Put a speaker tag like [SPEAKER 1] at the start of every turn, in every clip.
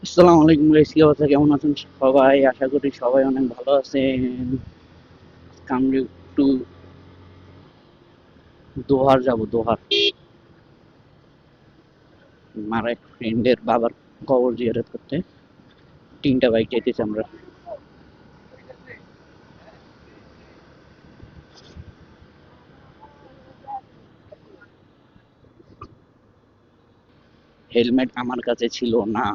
[SPEAKER 1] আসসালামু আলাইকুম গাইস, কি অবস্থা? কেমন আছেন সবাই? আশা করি সবাই অনেক ভালো আছেন। আমরা একটু দোহার যাব। দোহার আমার এক ফ্রেন্ডের বাবার কবর জিয়ারত করতে 3টা বাইক যাইতেছি আমরা। হেলমেট আমার কাছে ছিল না।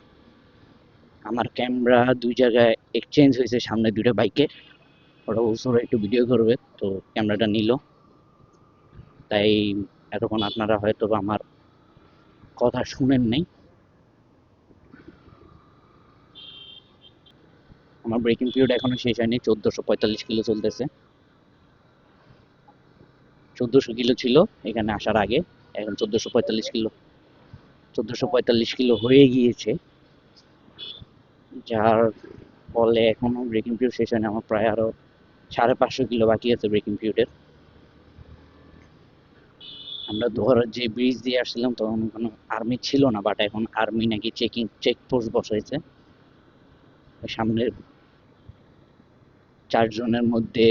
[SPEAKER 1] আমার ক্যামেরা দুই জায়গায় এক্সচেঞ্জ হয়েছে, সামনে দুইটা বাইকে। ওরা বলছিল একটু ভিডিও করবে, তো ক্যামেরাটা নিল। তাই এতক্ষণ আপনারা হয়তো বা আমার কথা শুনেন নাই। আমার ব্রেকিং পিরিয়ড এখনো শেষ হয়নি, 1445 কিলো চলতেছে। 1400 কিলো ছিল এখানে আসার আগে, এখন 1445 কিলো। 1445 কিলো হয়ে গিয়েছে, যার ফলে এখনো ব্রেকিং পিরিয়ড শেষ হয়নি। আমার প্রায় আরো 550 কিলো বাকি আছে ব্রেকিং পিরিয়ডের। আমরা দোহার যে ব্রিজ দিয়ে আসছিলাম তখন কোনো আর্মি ছিল না, বাট এখন আর্মি নাকি চেকপোস্ট বসাইছে। সামনের 4 জনের মধ্যে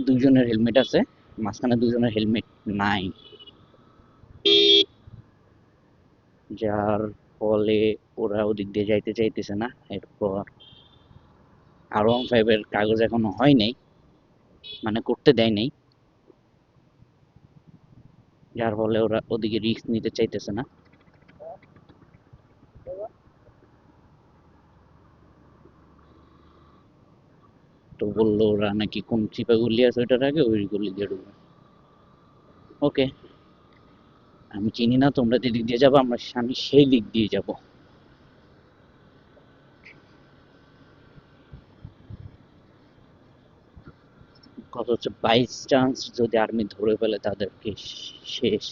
[SPEAKER 1] 2 জনের হেলমেট আছে, মাঝখানে 2 জনের হেলমেট নাই। যার ফলে ওরা ওদিক দিয়ে যাইতে চাইতেছে না। এরপর R15 এর কাগজ এখনো হয় নাই, মানে করতে দেয় নাই। যার ফলে ওরা ওদিকে রিস্ক নিতে চাইতেছে না। তো বললো ওরা নাকি কোন চিপা গুলি আছে ওইটার আগে ওই গুলি দিয়ে ঢুকবে। ওকে, আমি চিনি না, তোমরা যে দিক দিয়ে যাবো আমি সেই দিক দিয়ে যাব। কথা হচ্ছে বাই চান্স যদি আর্মি ধরে ফেলে তাদেরকে শেষ,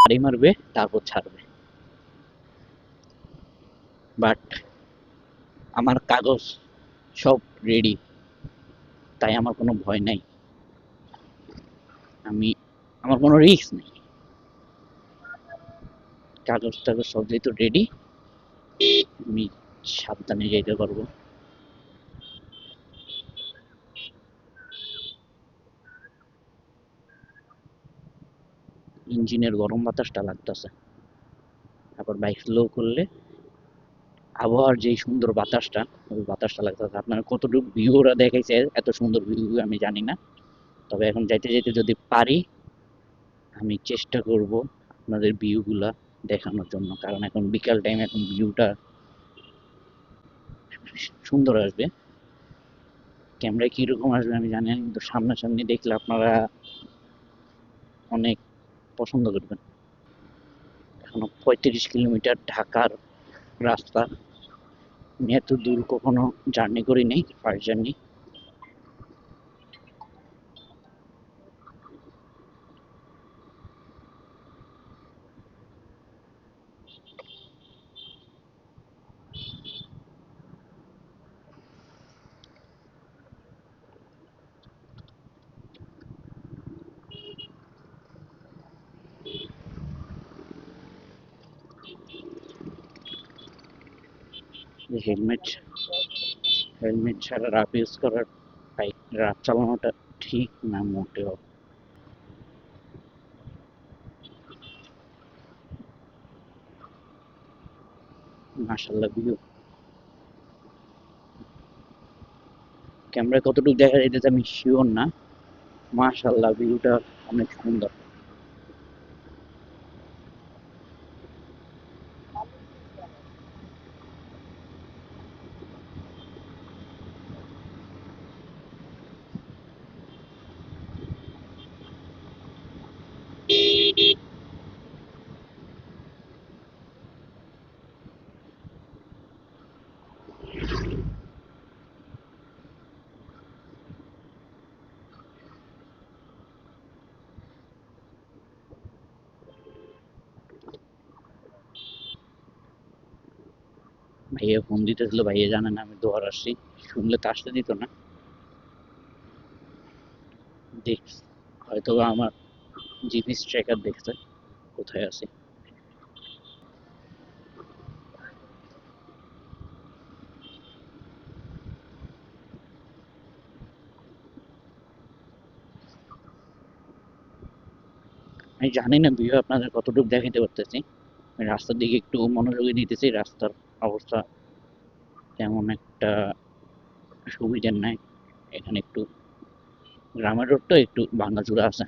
[SPEAKER 1] গাড়ি মারবে তারপর ছাড়বে। বাট আমার কাগজ সব রেডি, তাই আমার কোনো ভয় নাই। আমি আমার কোনো রিস্ক নেই, কাগজ টাগজ সব যেহেতু রেডি, আমি সাবধানে যেতে পারবো। ইঞ্জিনের গরম বাতাসটা লাগতেছে, তারপর বাইক স্লো করলে আবহাওয়ার যেই সুন্দর বাতাসটা, ওই বাতাসটা লাগতেছে। আপনার কতটুকু ভিউ ওরা দেখাইছে, এত সুন্দর ভিউ আমি জানি না। তবে এখন যাইতে যাইতে যদি পারি, আমি চেষ্টা করব আপনাদের ভিউগুলা দেখানোর জন্য, কারণ এখন বিকাল টাইম, এখন ভিউটা সুন্দর আসবে। ক্যামেরায় কিরকম আসবে আমি জানি না, কিন্তু সামনাসামনি দেখলে আপনারা অনেক পছন্দ করবেন। এখনো 35 কিলোমিটার ঢাকার রাস্তা। আমি এত দূর কখনো জার্নি করি নাই, ফার্স্ট জার্নি। হেলমেট হেলমেট ছাড়া রাফ ইউজ করার, বাইক রাফ চালানোটা ঠিক না মোটেও। মাশাল্লাহ ভিউ, ক্যামেরায় কতটুকু দেখা যাইতেছে আমি শিওর না। মাশাল্লাহ ভিউটা অনেক সুন্দর। ভাইয়া ফোন দিতেছিল, ভাইয়া জানে না আমি দোয়ার আসছি, শুনলে তো আসতে দিত না। দেখ, হয়তো বা আমার জিপিএস ট্র্যাকার দেখছে কোথায় আছি। আমি জানি না ভিউ আপনাদের কতটুকু দেখাতে পারতেছি। আমি রাস্তার দিকে একটু মনোযোগী দিতেছি, রাস্তার অবস্থা তেমন একটা সুবিধার নাই। এখানে একটু গ্রামের রোড তো একটু ভাঙাচোরা আছে।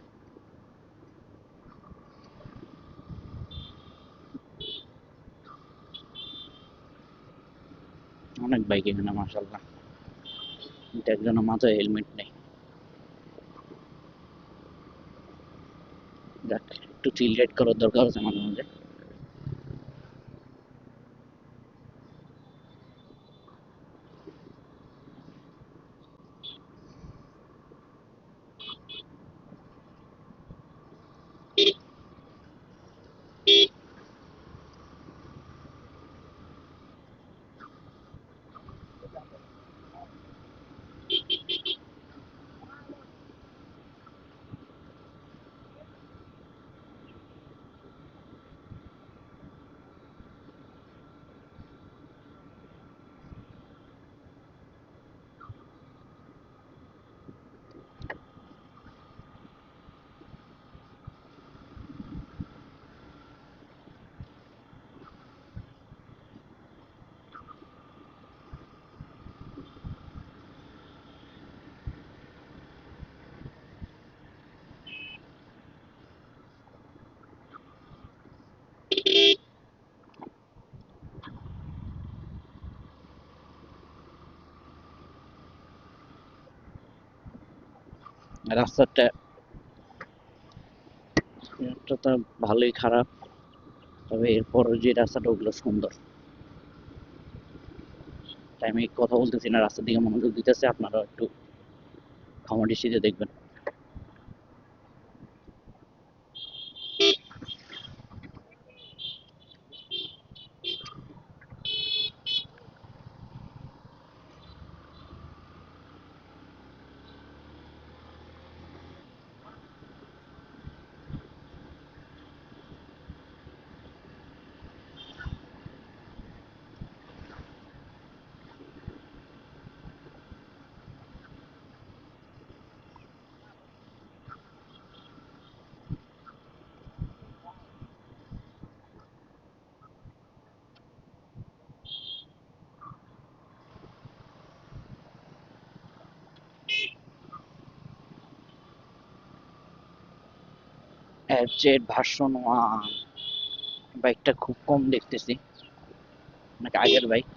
[SPEAKER 1] অনেক বাইক এখানে মাশাআল্লাহ, কিন্তু একজনের মাথায় হেলমেট নেই। যাক, একটু চিল রাইড করার দরকার আছে মাঝে মাঝে। রাস্তাটা রাস্তাটা ভালোই খারাপ, তবে এরপর যে রাস্তাটা ওগুলো সুন্দর। তাই আমি কথা বলতেছি না, রাস্তার দিকে মনোযোগ দিতেছে, আপনারা একটু খামার দেখবেন। এফজেড ভার্সন 1 বাইকটা খুব কম দেখতেছি, অনেক আগের বাইক।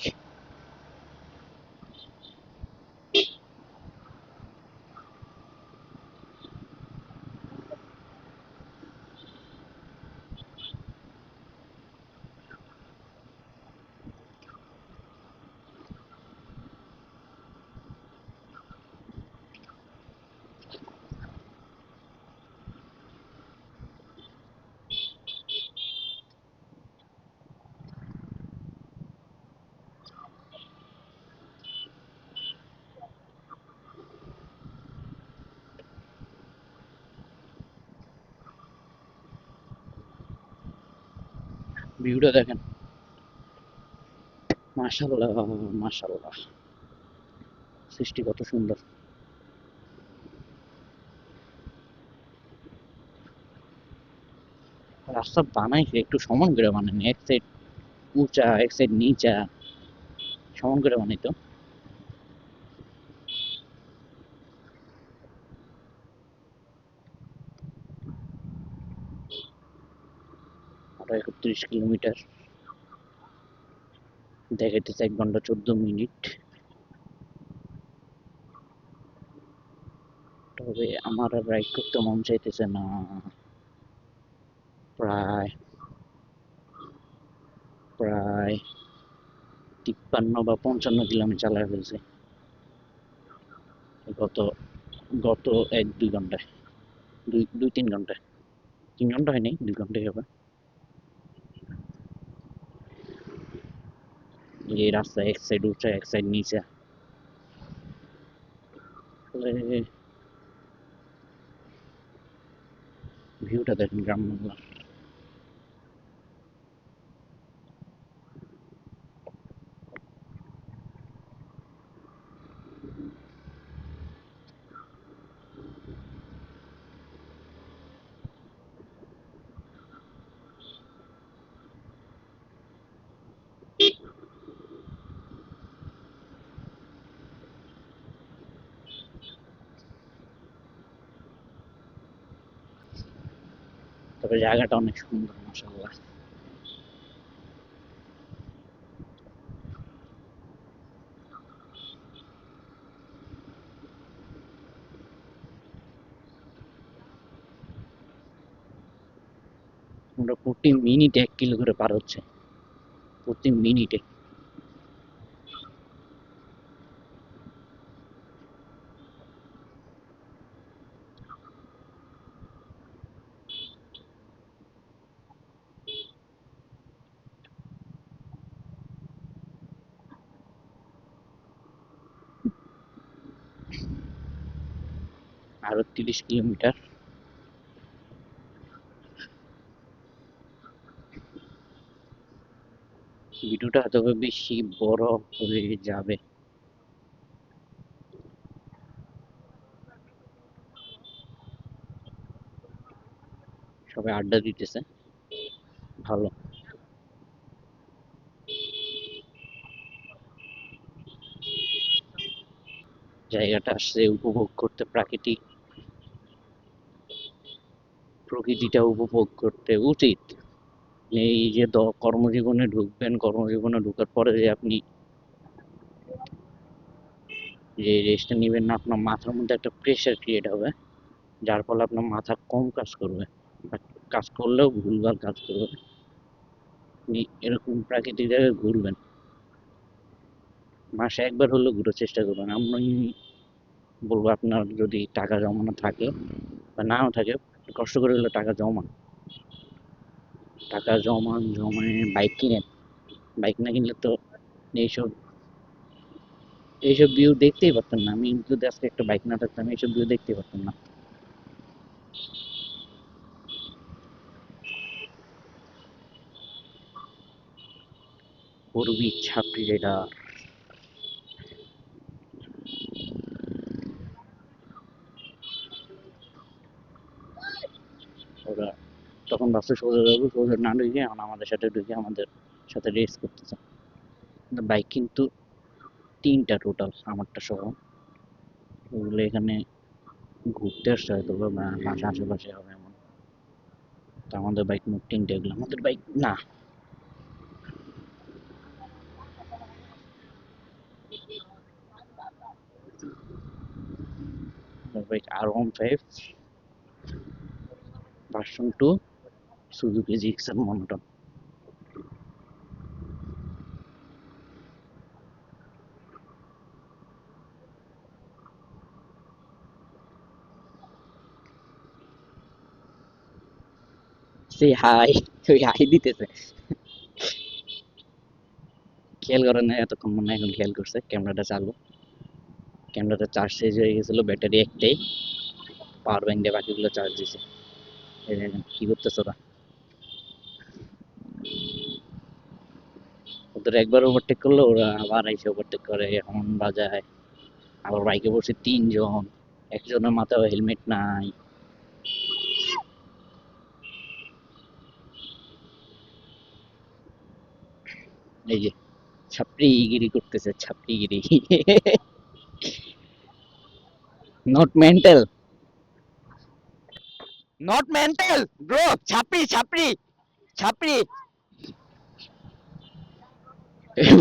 [SPEAKER 1] ভিউটা দেখেন, মাশাল্লাহ মাশাল্লাহ, সৃষ্টি কত সুন্দর। রাস্তা বানাইছে একটু সমান করে বানায়নি, এক সাইড উঁচা এক সাইড নিচা, সমান করে বানাইতো। আর ৩১ কিলোমিটার দেখাইতেছে, ১ ঘন্টা ১৪ মিনিট। তবে আমার আর রাইড করতে মন চাইতেছে না। প্রায় প্রায় ৫৩ বা ৫৫ কিলোমিটার চালায় ফেলছে গত গত ১-২ ঘন্টায়, ২-৩ ঘন্টায়। ৩ ঘন্টা হয়নি, ২ ঘন্টাই হবে। এই রাস্তা এক সাইড উঁচা এক সাইড নিচা, আসলে ভিউটা দেখেন গ্রাম বাংলার। তবে জায়গাটা অনেক সুন্দর মাশাআল্লাহ। আমরা প্রতি মিনিটে 1 কিলো করে পার হচ্ছে, প্রতি মিনিটে। আরো 30 কিলোমিটার। ভিডিওটা হয়তো বেশি বড় হয়ে যাবে। সবাই আড্ডা দিতেছে, ভালো জায়গাটা আসছে উপভোগ করতে, প্রাকৃতিক প্রকৃতিটা উপভোগ করতে উচিত। এই যে কর্মজীবনে ঢুকবেন, কর্মজীবনে ঢুকার পরে যে আপনি যে রেস্টটা নিবেন না, আপনার মাথার মধ্যে একটা প্রেশার ক্রিয়েট হবে, যার ফলে আপনার মাথা কম কাজ করবে, বা কাজ করলেও ভুলভাল কাজ করবে। আপনি এরকম প্রাকৃতিক জায়গায় ঘুরবেন, মাসে একবার হলেও ঘুরার চেষ্টা করবেন। আমি বলবো আপনার যদি টাকা জমানো থাকে বা নাও থাকে, কষ্ট করে হলে টাকা জমান, টাকা জমান, জমায় বাইক কিনেন। বাইক না কিনলে তো এইসব এইসব ভিউ দেখতেই পারতাম না। আমি যদি আজকে একটা বাইক না থাকতাম, এইসব ভিউ দেখতেই পারতাম না। করবি ছাপড়ি যেটা, ওরা তখন বাসে সোজা যাবো, সোজা না ঢুকে এখন আমাদের সাথে ঢুকে আমাদের সাথে রেস করতেছে। বাইক কিন্তু 3টা টোটাল, আমারটা সহ। ওগুলো এখানে ঘুরতে আসছে হয়তো বা বাসা আশেপাশে হবে এমন। তো আমাদের বাইক মোট 3টে, এগুলো আমাদের বাইক না। আমার bike R15 version 2 Suzuki Gixxer monotone. সেই হাই, ওই হাই দিতেছে। খেয়াল করেন না এতক্ষণ, মনে হয় এখন খেয়াল করছে। ক্যামেরাটা চালু, ক্যামেরাটা চার্জ শেষ হয়ে গেছিল, ব্যাটারি একটাই, পাওয়ার ব্যাংক দিয়ে বাকিগুলো চার্জ দিছে। এই দেখেন কি করতেছে ওরা। ওদের একবার ওভারটেক করলো, ওরা আবার এসে ওভারটেক করে, হর্ন বাজায়। আবার বাইকে বসে 3 জন, একজনের মাথায় হেলমেট নাই। এই যে ছাপড়িগিরি করতেছে, ছাপড়িগিরি। Not mental, not mental bro, ছাপড়ি ছাপড়ি ছাপড়ি।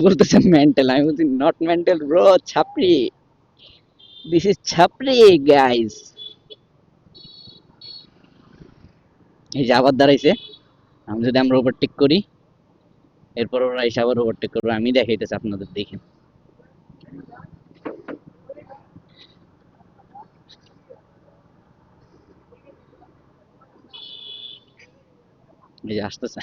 [SPEAKER 1] বলতেছে মেন্টাল, আমি বলছি নট মেন্টাল ব্রো, ছাপড়ি, দিস ইজ ছাপড়ি গাইস। এই যে আবার দাঁড়াইছে, আমি যদি আমরা ওভারটেক করি, এরপর ওরা এসে আবার ওভারটেক করবে, আমি দেখাইতেছি আপনাদের, দেখেন। এই যে আসতেছে।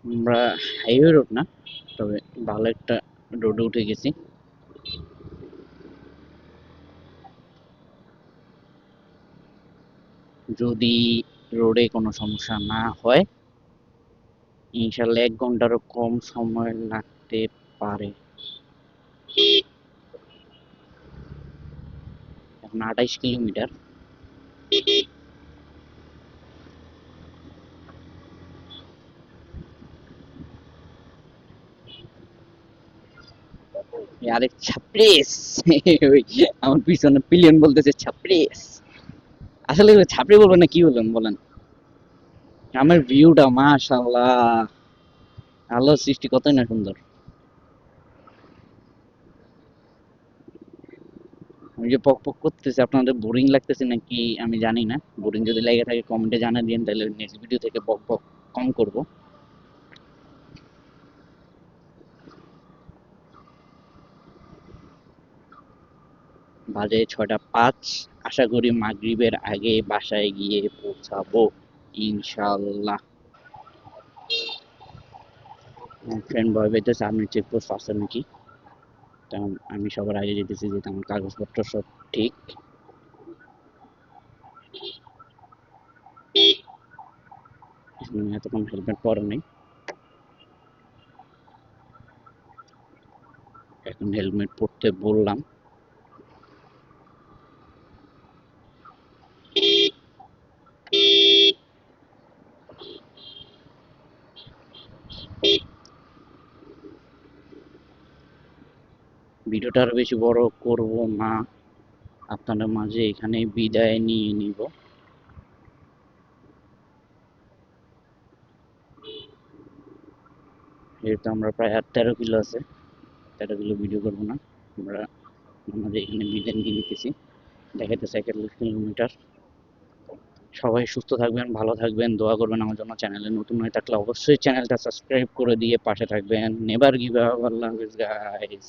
[SPEAKER 1] আমরা হাইওয়ে রোড না, তবে ভালো একটা রোডে উঠে গেছি। যদি রোডে কোনো সমস্যা না হয়, ইনশাল্লাহ 1 ঘন্টারও কম সময় লাগতে পারে। এখন 28 কিলোমিটার, আরে ছাপড়িস! ওই আমার পিছনে পিলিয়ন বলতেছে ছাপড়িস। আসলে ছাপড়ি বলবেন না কি বলবেন বলেন? আমার ভিউটা মাশাআল্লাহ, আল্লাহর সৃষ্টি কতই না সুন্দর। আমি যে পক পক করতেছি আপনাদের বোরিং লাগতেছে নাকি আমি জানি না। বোরিং যদি লেগে থাকে কমেন্টে জানিয়ে দিন, তাহলে নেক্সট ভিডিও থেকে বক বক কম করব। বাজে 6টা 5। আশা করি মাগরিবের আগে বাসায় গিয়ে পৌঁছাবো ইনশাল্লাহ। ফ্রেন্ড ভয় পাইতেছে আপনি চেকপোস্ট আছে নাকি। কারণ আমি সবার আগে যেতেছি, যেহেতু আমার কাগজপত্র সব ঠিক। এতক্ষণ হেলমেট পরে নেই, এখন হেলমেট পরতে বললাম। ভিডিওটা আরো বেশি বড় করব না, আপনাদের মাঝে এখানে বিদায় নিয়ে নিব। যেহেতু আমরা প্রায় 13 কিলো আছে, 13 কিলো ভিডিও করবো না আমরা, আমাদের এখানে বিদায় নিয়ে নিতেছি। দেখাইতেছে 1 কিলোমিটার। সবাই সুস্থ থাকবেন, ভালো থাকবেন, দোয়া করবেন আমার জন্য। চ্যানেলে নতুন হয়ে থাকলে অবশ্যই চ্যানেলটা সাবস্ক্রাইব করে দিয়ে পাশে থাকবেন। Never give up. আল্লাহ হাফেজ গাইস।